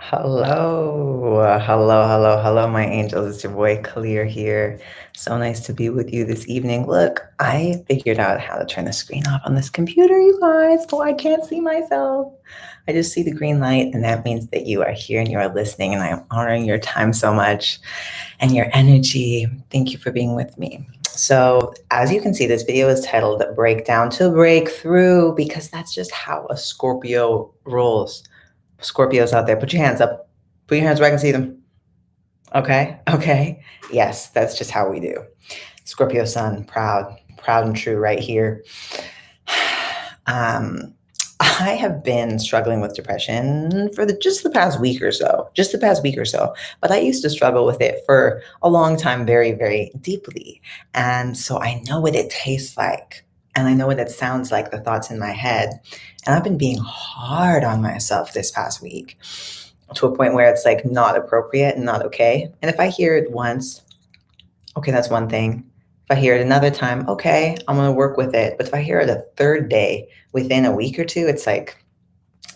Hello, my angels. It's your boy Clear here. So nice to be with you this evening. Look, I figured out how to turn the screen off on this computer, you guys, so I can't see myself. I just see the green light, and that means that you are here and you are listening, and I'm honoring your time so much and your energy. Thank you for being with me. So, as you can see, this video is titled Breakdown to Breakthrough because that's just how a Scorpio rolls. Scorpios out there, put your hands up. Put your hands where I can see them. Okay. Yes, that's just how we do. Scorpio sun, proud and true right here. Um, I have been struggling with depression for just the past week or so. But I used to struggle with it for a long time, very, very deeply. And so I know what it tastes like. And I know what it sounds like, the thoughts in my head. And I've been being hard on myself this past week to a point where it's like not appropriate and not okay. And if I hear it once, okay, that's one thing. If I hear it another time, okay, I'm going to work with it. But if I hear it a third day within a week or two, it's like,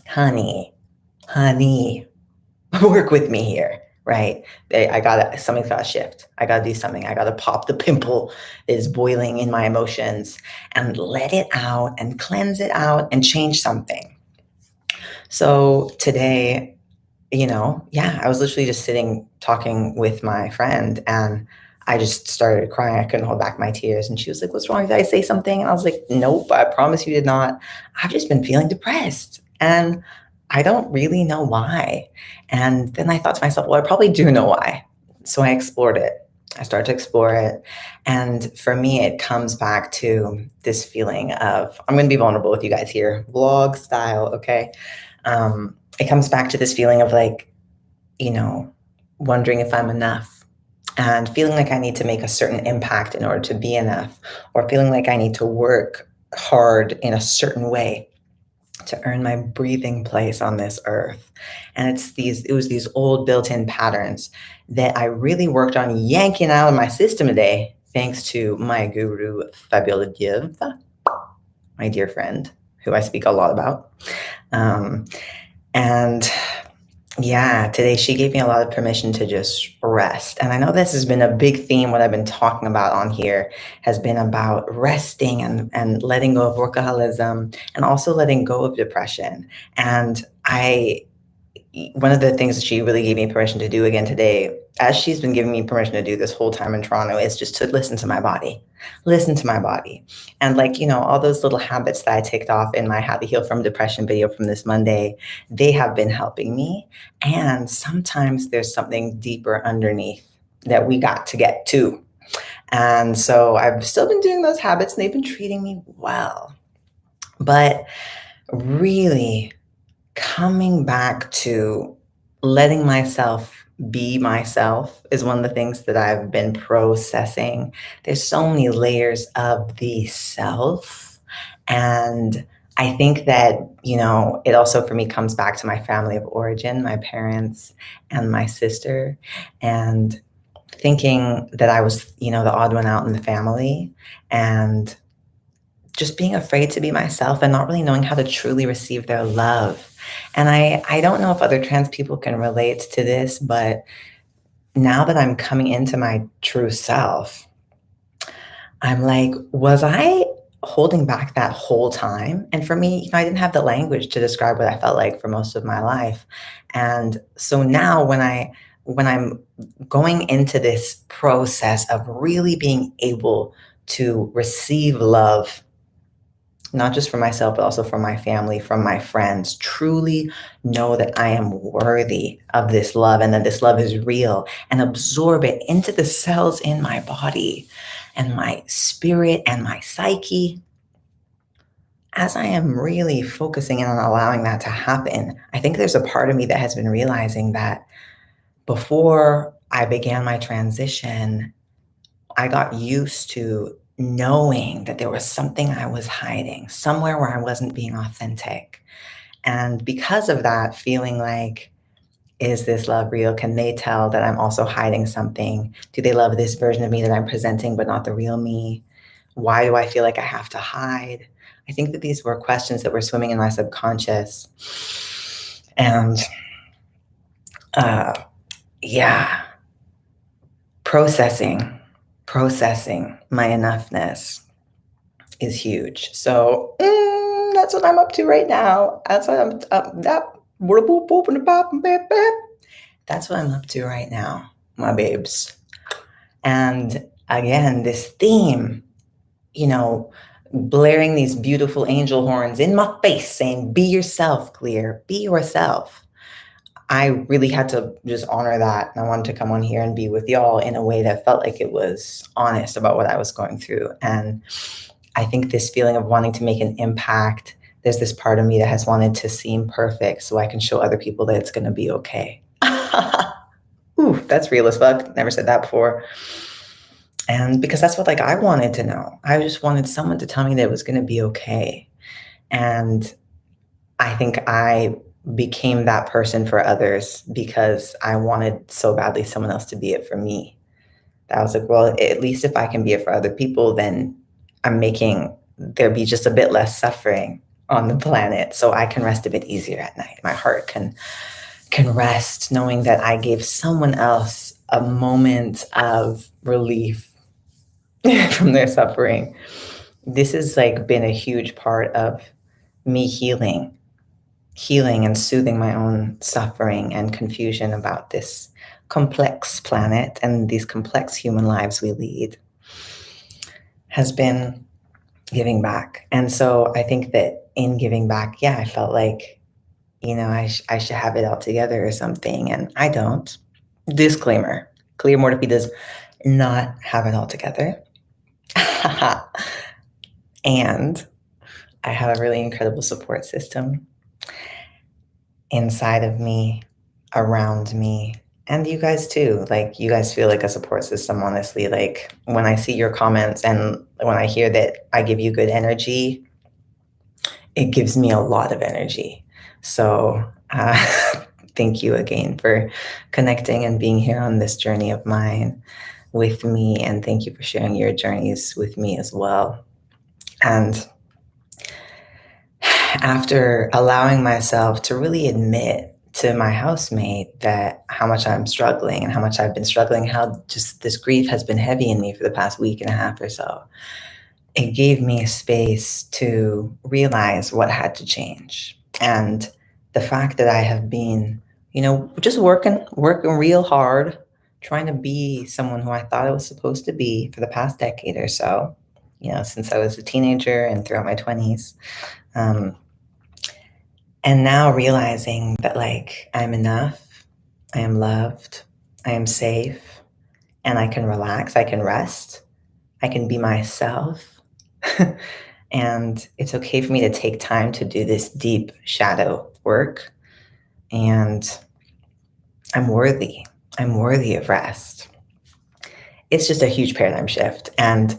honey, work with me here, right? Something's got to shift. I got to do something. I got to pop the pimple that is boiling in my emotions and let it out and cleanse it out and change something. So today, I was literally just sitting talking with my friend and I just started crying. I couldn't hold back my tears. And she was like, "What's wrong? Did I say something?" And I was like, "Nope, I promise you did not. I've just been feeling depressed. And I don't really know why." And then I thought to myself, well, I probably do know why. So I explored it. I started to explore it. And for me, it comes back to this feeling of, I'm going to be vulnerable with you guys here, vlog style, okay? It comes back to this feeling of like, you know, wondering if I'm enough and feeling like I need to make a certain impact in order to be enough, or feeling like I need to work hard in a certain way to earn my breathing place on this earth. And it was these old built-in patterns that I really worked on yanking out of my system today, thanks to my guru, Fabulative, my dear friend, who I speak a lot about. And yeah, today she gave me a lot of permission to just rest. And I know this has been a big theme. What I've been talking about on here has been about resting and letting go of workaholism and also letting go of depression. And one of the things that she really gave me permission to do again today, as she's been giving me permission to do this whole time in Toronto, is just to listen to my body. Listen to my body. And like, all those little habits that I ticked off in my How to Heal from Depression video from this Monday, they have been helping me. And sometimes there's something deeper underneath that we got to get to. And so I've still been doing those habits and they've been treating me well. But really, coming back to letting myself be myself is one of the things that I've been processing. There's so many layers of the self. And I think that, it also for me comes back to my family of origin, my parents and my sister, and thinking that I was, the odd one out in the family, and just being afraid to be myself and not really knowing how to truly receive their love. And I don't know if other trans people can relate to this, but now that I'm coming into my true self, I'm like, was I holding back that whole time? And for me, I didn't have the language to describe what I felt like for most of my life. And so now when I'm going into this process of really being able to receive love, not just for myself, but also for my family, from my friends, truly know that I am worthy of this love and that this love is real, and absorb it into the cells in my body and my spirit and my psyche. As I am really focusing in on allowing that to happen, I think there's a part of me that has been realizing that before I began my transition, I got used to knowing that there was something I was hiding, somewhere where I wasn't being authentic. And because of that, feeling like, is this love real? Can they tell that I'm also hiding something? Do they love this version of me that I'm presenting, but not the real me? Why do I feel like I have to hide? I think that these were questions that were swimming in my subconscious. And uh, yeah, processing my enoughness is huge. So that's what I'm up to right now. That's what I'm up. That's what I'm up to right now, my babes. And again, this theme, you know, blaring these beautiful angel horns in my face saying, be yourself, Clear, be yourself. I really had to just honor that. And I wanted to come on here and be with y'all in a way that felt like it was honest about what I was going through. And I think this feeling of wanting to make an impact, there's this part of me that has wanted to seem perfect so I can show other people that it's going to be okay. Ooh, that's real as fuck. Never said that before. And because that's what like I wanted to know. I just wanted someone to tell me that it was going to be okay. And I think I became that person for others because I wanted so badly someone else to be it for me. That I was like, well, at least if I can be it for other people, then I'm making there be just a bit less suffering on the planet so I can rest a bit easier at night. My heart can rest knowing that I gave someone else a moment of relief from their suffering. This has like been a huge part of me healing and soothing my own suffering and confusion about this complex planet and these complex human lives we lead has been giving back. And so I think that in giving back, yeah, I felt like, I should have it all together or something. And I don't. Disclaimer, Clear Mortifi does not have it all together. And I have a really incredible support system inside of me, around me, and you guys too. Like, you guys feel like a support system, honestly. Like, when I see your comments and when I hear that I give you good energy, it gives me a lot of energy. So, thank you again for connecting and being here on this journey of mine with me. And thank you for sharing your journeys with me as well. And after allowing myself to really admit to my housemate that how much I'm struggling and how much I've been struggling, how just this grief has been heavy in me for the past week and a half or so, it gave me space to realize what had to change. And the fact that I have been, just working real hard, trying to be someone who I thought I was supposed to be for the past decade or so, since I was a teenager and throughout my 20s. And now realizing that, like, I'm enough, I am loved, I am safe, and I can relax, I can rest, I can be myself. And it's okay for me to take time to do this deep shadow work. And I'm worthy. I'm worthy of rest. It's just a huge paradigm shift. And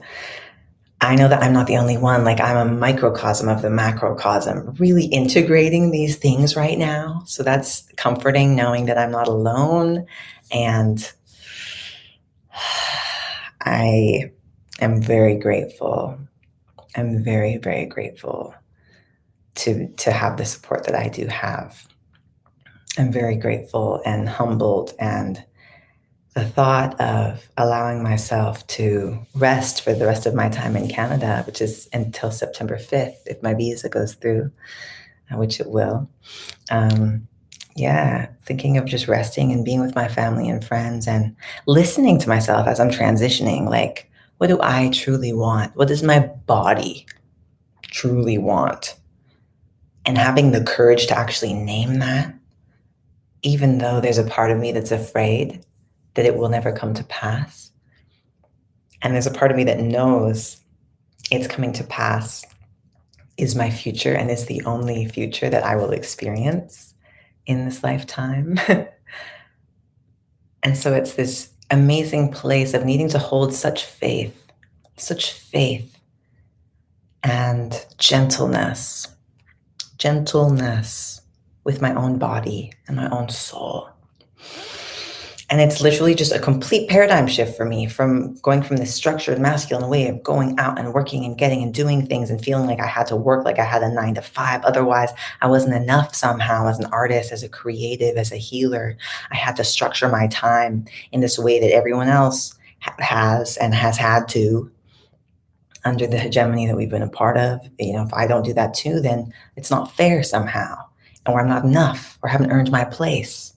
I know that I'm not the only one. Like, I'm a microcosm of the macrocosm, really integrating these things right now. So that's comforting, knowing that I'm not alone. And I am very grateful. I'm very, very grateful to have the support that I do have. I'm very grateful and humbled, and the thought of allowing myself to rest for the rest of my time in Canada, which is until September 5th, if my visa goes through, which it will. Thinking of just resting and being with my family and friends and listening to myself as I'm transitioning. Like, what do I truly want? What does my body truly want? And having the courage to actually name that, even though there's a part of me that's afraid that it will never come to pass. And there's a part of me that knows it's coming to pass, is my future, and is the only future that I will experience in this lifetime. And so it's this amazing place of needing to hold such faith and gentleness with my own body and my own soul. And it's literally just a complete paradigm shift for me from going from this structured masculine way of going out and working and getting and doing things and feeling like I had to work like I had a 9 to 5. Otherwise, I wasn't enough somehow as an artist, as a creative, as a healer. I had to structure my time in this way that everyone else has and has had to under the hegemony that we've been a part of. If I don't do that too, then it's not fair somehow, or I'm not enough, or haven't earned my place.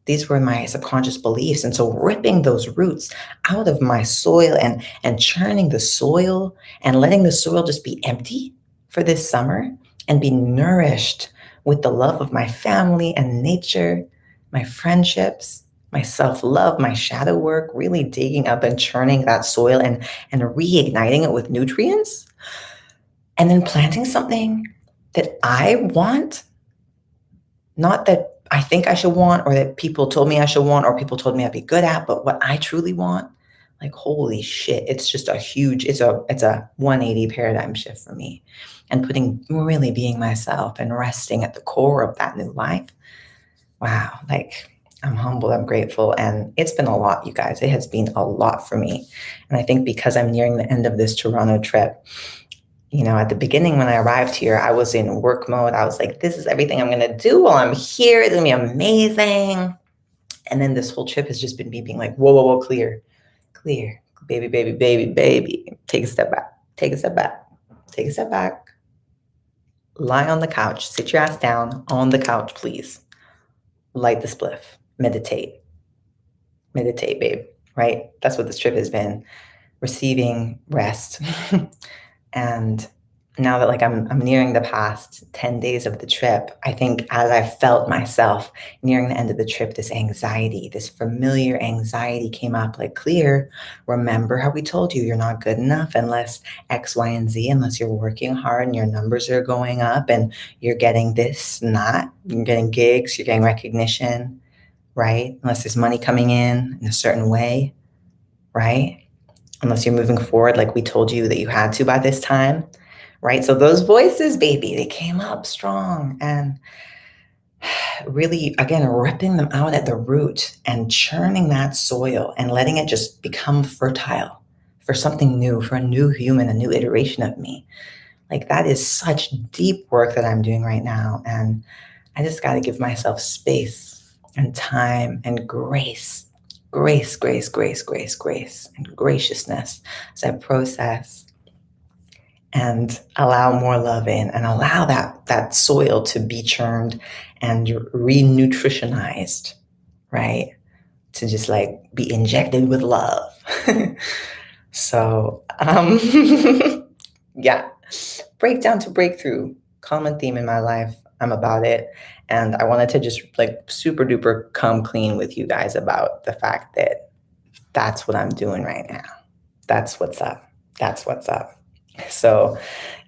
These were my subconscious beliefs. And so ripping those roots out of my soil and churning the soil and letting the soil just be empty for this summer and be nourished with the love of my family and nature, my friendships, my self-love, my shadow work, really digging up and churning that soil and reigniting it with nutrients, and then planting something that I want, not that I think I should want or that people told me I should want or people told me I'd be good at, but what I truly want. Like, holy shit, it's just it's a 180 paradigm shift for me. And really being myself and resting at the core of that new life. Wow, like, I'm humbled, I'm grateful, and it's been a lot, you guys. It has been a lot for me. And I think because I'm nearing the end of this Toronto trip, at the beginning when I arrived here, I was in work mode. I was like, this is everything I'm going to do while I'm here. It's going to be amazing. And then this whole trip has just been me being like, whoa, whoa, whoa, clear, clear, baby, baby, baby, baby. Take a step back, take a step back, take a step back. Lie on the couch, sit your ass down on the couch, please. Light the spliff, meditate, babe, right? That's what this trip has been, receiving rest. And now that, like, I'm nearing the past 10 days of the trip, I think as I felt myself nearing the end of the trip, this anxiety, this familiar anxiety came up, like, clear, remember how we told you you're not good enough unless X, Y, and Z, unless you're working hard and your numbers are going up and you're getting this and that, you're getting gigs, you're getting recognition, right? Unless there's money coming in a certain way, right? Unless you're moving forward like we told you that you had to by this time, right? So those voices, baby, they came up strong, and really, again, ripping them out at the root and churning that soil and letting it just become fertile for something new, for a new human, a new iteration of me. Like, that is such deep work that I'm doing right now. And I just got to give myself space and time and grace, grace, grace, grace, grace, grace, and graciousness as I process and allow more love in and allow that soil to be churned and re-nutritionized, right? To just, like, be injected with love. So, yeah, breakdown to breakthrough, common theme in my life. I'm about it. And I wanted to just, like, super duper come clean with you guys about the fact that that's what I'm doing right now. That's what's up. That's what's up. So,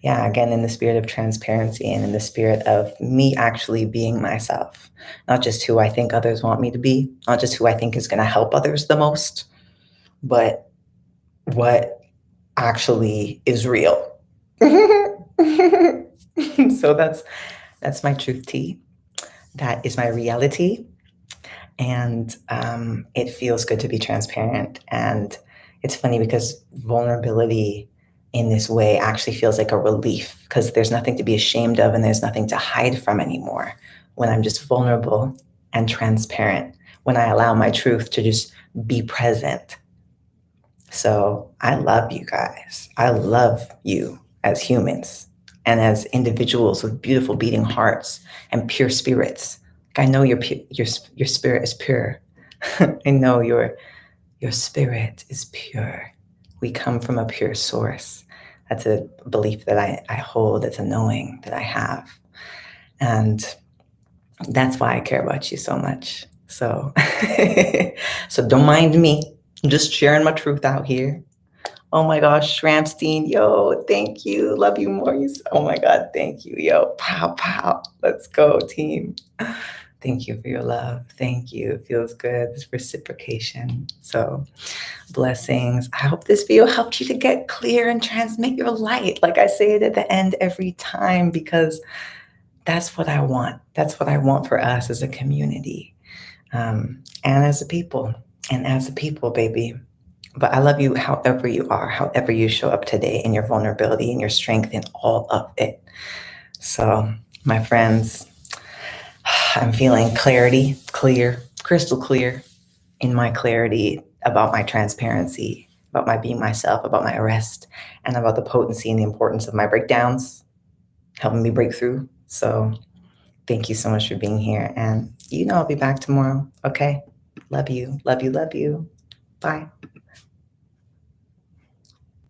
yeah, again, in the spirit of transparency and in the spirit of me actually being myself, not just who I think others want me to be, not just who I think is going to help others the most, but what actually is real. So that's my truth tea. That is my reality. And it feels good to be transparent. And it's funny because vulnerability in this way actually feels like a relief, because there's nothing to be ashamed of and there's nothing to hide from anymore when I'm just vulnerable and transparent, when I allow my truth to just be present. So I love you guys. I love you as humans and as individuals with beautiful beating hearts and pure spirits. I know your spirit is pure. I know your spirit is pure. We come from a pure source. That's a belief that I hold. It's a knowing that I have. And that's why I care about you so much. So, so don't mind me. I'm just sharing my truth out here. Oh my gosh, Shramstein, yo, thank you. Love you, Maurice. Oh my God, thank you. Yo, pow, pow. Let's go, team. Thank you for your love. Thank you. It feels good. This reciprocation. So, blessings. I hope this video helped you to get clear and transmit your light. Like I say it at the end every time, because that's what I want. That's what I want for us as a community, and as a people. and as a people, baby. But I love you however you are, however you show up today, in your vulnerability and your strength in all of it. So, my friends, I'm feeling clarity, clear, crystal clear in my clarity about my transparency, about my being myself, about my arrest, and about the potency and the importance of my breakdowns, helping me break through. So, thank you so much for being here. And I'll be back tomorrow. Okay. Love you. Love you. Love you. Bye.